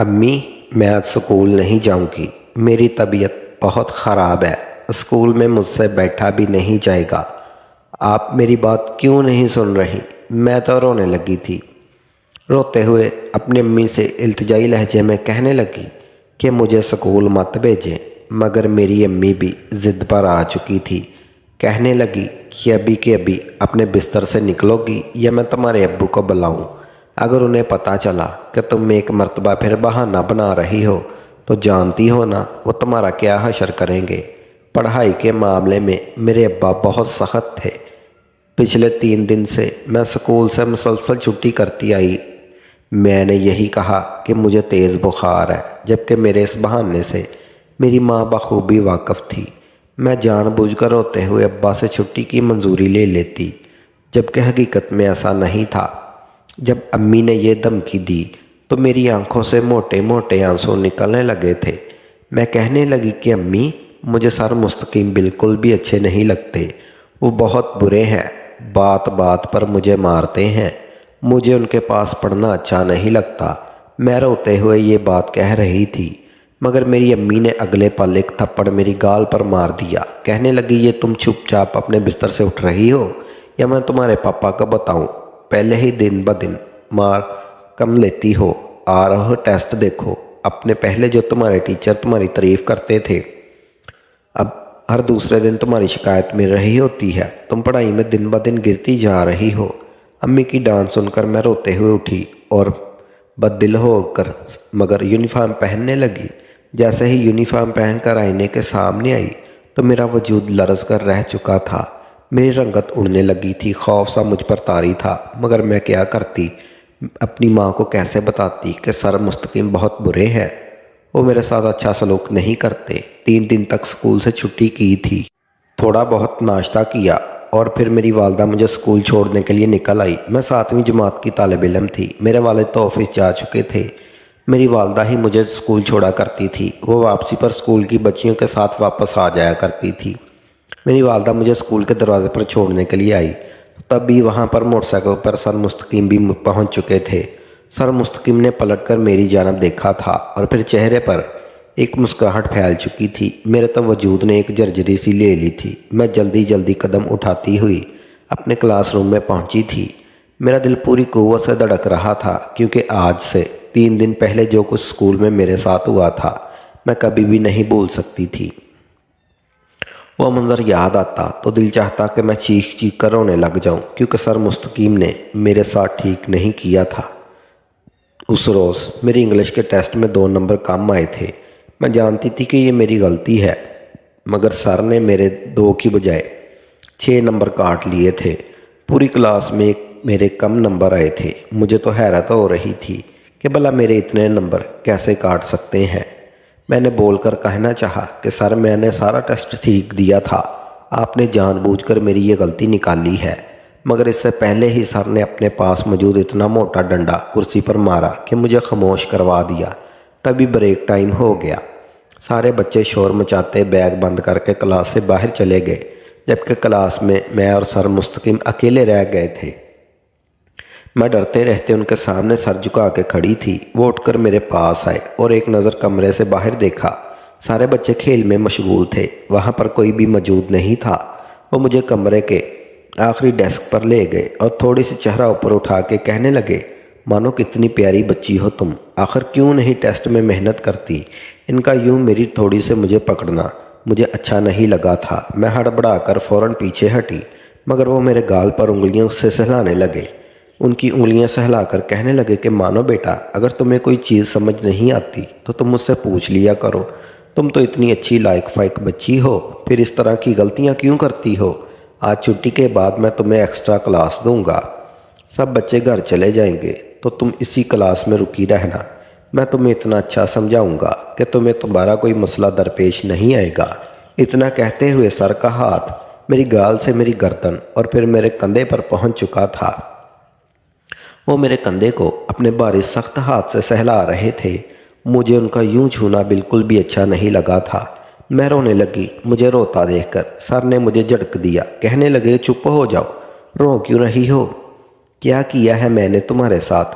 امی میں آج اسکول نہیں جاؤں گی، میری طبیعت بہت خراب ہے، اسکول میں مجھ سے بیٹھا بھی نہیں جائے گا۔ آپ میری بات کیوں نہیں سن رہی؟ میں تو رونے لگی تھی۔ روتے ہوئے اپنی امی سے التجائی لہجے میں کہنے لگی کہ مجھے اسکول مت بھیجیں، مگر میری امی بھی ضد پر آ چکی تھی۔ کہنے لگی کہ ابھی کے ابھی اپنے بستر سے نکلو گی یا میں تمہارے ابو کو بلاؤں۔ اگر انہیں پتہ چلا کہ تم ایک مرتبہ پھر بہانہ بنا رہی ہو تو جانتی ہو نا وہ تمہارا کیا حشر کریں گے۔ پڑھائی کے معاملے میں میرے ابا بہت سخت تھے۔ پچھلے 3 دن سے میں اسکول سے مسلسل چھٹی کرتی آئی۔ میں نے یہی کہا کہ مجھے تیز بخار ہے، جبکہ میرے اس بہانے سے میری ماں بخوبی واقف تھی۔ میں جان بوجھ کر روتے ہوئے ابا سے چھٹی کی منظوری لے لیتی، جبکہ حقیقت میں ایسا نہیں تھا۔ جب امی نے یہ دھمکی دی تو میری آنکھوں سے موٹے موٹے آنسو نکلنے لگے تھے۔ میں کہنے لگی کہ امی مجھے سر مستقیم بالکل بھی اچھے نہیں لگتے، وہ بہت برے ہیں، بات بات پر مجھے مارتے ہیں، مجھے ان کے پاس پڑھنا اچھا نہیں لگتا۔ میں روتے ہوئے یہ بات کہہ رہی تھی، مگر میری امی نے اگلے پل ایک تھپڑ میری گال پر مار دیا۔ کہنے لگی یہ تم چپ چاپ اپنے بستر سے اٹھ رہی ہو یا میں تمہارے پاپا کو بتاؤں؟ پہلے ہی دن بدن مار کم لیتی ہو، آ رہے ہو ٹیسٹ دیکھو اپنے۔ پہلے جو تمہارے ٹیچر تمہاری تعریف کرتے تھے، اب ہر دوسرے دن تمہاری شکایت مل رہی ہوتی ہے۔ تم پڑھائی میں دن بدن گرتی جا رہی ہو۔ امی کی ڈانٹ سن کر میں روتے ہوئے اٹھی اور بد دل ہو کر مگر یونیفارم پہننے لگی۔ جیسے ہی یونیفارم پہن کر آئینے کے سامنے آئی تو میرا وجود لرز کر رہ چکا تھا، میری رنگت اڑنے لگی تھی، خوف سا مجھ پر طاری تھا، مگر میں کیا کرتی؟ اپنی ماں کو کیسے بتاتی کہ سر مستقیم بہت برے ہیں؟ وہ میرے ساتھ اچھا سلوک نہیں کرتے۔ 3 دن تک اسکول سے چھٹی کی تھی، تھوڑا بہت ناشتہ کیا اور پھر میری والدہ مجھے اسکول چھوڑنے کے لیے نکل آئی۔ میں 7ویں جماعت کی طالب علم تھی، میرے والد تو آفس جا چکے تھے، میری والدہ ہی مجھے اسکول چھوڑا کرتی تھی۔ وہ واپسی پر اسکول کی بچیوں کے ساتھ واپس آ جایا کرتی تھی۔ میری والدہ مجھے اسکول کے دروازے پر چھوڑنے کے لیے آئی، تب بھی وہاں پر موٹر سائیکل پر سر مستقیم بھی پہنچ چکے تھے۔ سر مستقیم نے پلٹ کر میری جانب دیکھا تھا اور پھر چہرے پر ایک مسکراہٹ پھیل چکی تھی۔ میرے تو وجود نے ایک جرجری سی لے لی تھی۔ میں جلدی جلدی قدم اٹھاتی ہوئی اپنے کلاس روم میں پہنچی تھی۔ میرا دل پوری قوت سے دھڑک رہا تھا، کیونکہ آج سے 3 دن پہلے جو کچھ اسکول میں میرے ساتھ ہوا تھا میں کبھی بھی نہیں بھول سکتی تھی۔ وہ منظر یاد آتا تو دل چاہتا کہ میں چیخ چیخ کر رونے لگ جاؤں، کیونکہ سر مستقیم نے میرے ساتھ ٹھیک نہیں کیا تھا۔ اس روز میری انگلش کے ٹیسٹ میں 2 نمبر کم آئے تھے۔ میں جانتی تھی کہ یہ میری غلطی ہے، مگر سر نے میرے 2 کی بجائے 6 نمبر کاٹ لیے تھے۔ پوری کلاس میں میرے کم نمبر آئے تھے۔ مجھے تو حیرت ہو رہی تھی کہ بھلا میرے اتنے نمبر کیسے کاٹ سکتے ہیں۔ میں نے بول کر کہنا چاہا کہ سر میں نے سارا ٹیسٹ ٹھیک دیا تھا، آپ نے جان بوجھ کر میری یہ غلطی نکالی ہے۔ مگر اس سے پہلے ہی سر نے اپنے پاس موجود اتنا موٹا ڈنڈا کرسی پر مارا کہ مجھے خاموش کروا دیا۔ تبھی بریک ٹائم ہو گیا۔ سارے بچے شور مچاتے بیگ بند کر کے کلاس سے باہر چلے گئے، جبکہ کلاس میں اور سر مستقیم اکیلے رہ گئے تھے۔ میں ڈرتے رہتے ان کے سامنے سر جھکا کے کھڑی تھی۔ وہ اٹھ کر میرے پاس آئے اور ایک نظر کمرے سے باہر دیکھا۔ سارے بچے کھیل میں مشغول تھے، وہاں پر کوئی بھی موجود نہیں تھا۔ وہ مجھے کمرے کے آخری ڈیسک پر لے گئے اور تھوڑی سی چہرہ اوپر اٹھا کے کہنے لگے، مانو کتنی پیاری بچی ہو تم، آخر کیوں نہیں ٹیسٹ میں محنت کرتی؟ ان کا یوں میری تھوڑی سے مجھے پکڑنا مجھے اچھا نہیں لگا تھا۔ میں ہڑبڑا کر فوراً پیچھے ہٹی، مگر وہ میرے گال پر انگلیوں سے سہلانے لگے۔ ان کی انگلیاں سہلا کر کہنے لگے کہ مانو بیٹا، اگر تمہیں کوئی چیز سمجھ نہیں آتی تو تم مجھ سے پوچھ لیا کرو، تم تو اتنی اچھی لائق فائق بچی ہو، پھر اس طرح کی غلطیاں کیوں کرتی ہو؟ آج چھٹی کے بعد میں تمہیں ایکسٹرا کلاس دوں گا، سب بچے گھر چلے جائیں گے تو تم اسی کلاس میں رکی رہنا۔ میں تمہیں اتنا اچھا سمجھاؤں گا کہ تمہیں دوبارہ کوئی مسئلہ درپیش نہیں آئے گا۔ اتنا کہتے ہوئے سر کا ہاتھ میری گال سے میری گردن اور پھر میرے کندھے پر پہنچ چکا تھا۔ وہ میرے کندھے کو اپنے بھاری سخت ہاتھ سے سہلا رہے تھے۔ مجھے ان کا یوں چھونا بالکل بھی اچھا نہیں لگا تھا۔ میں رونے لگی۔ مجھے روتا دیکھ کر سر نے مجھے جھڑک دیا، کہنے لگے چپ ہو جاؤ، رو کیوں رہی ہو؟ کیا کیا ہے میں نے تمہارے ساتھ؟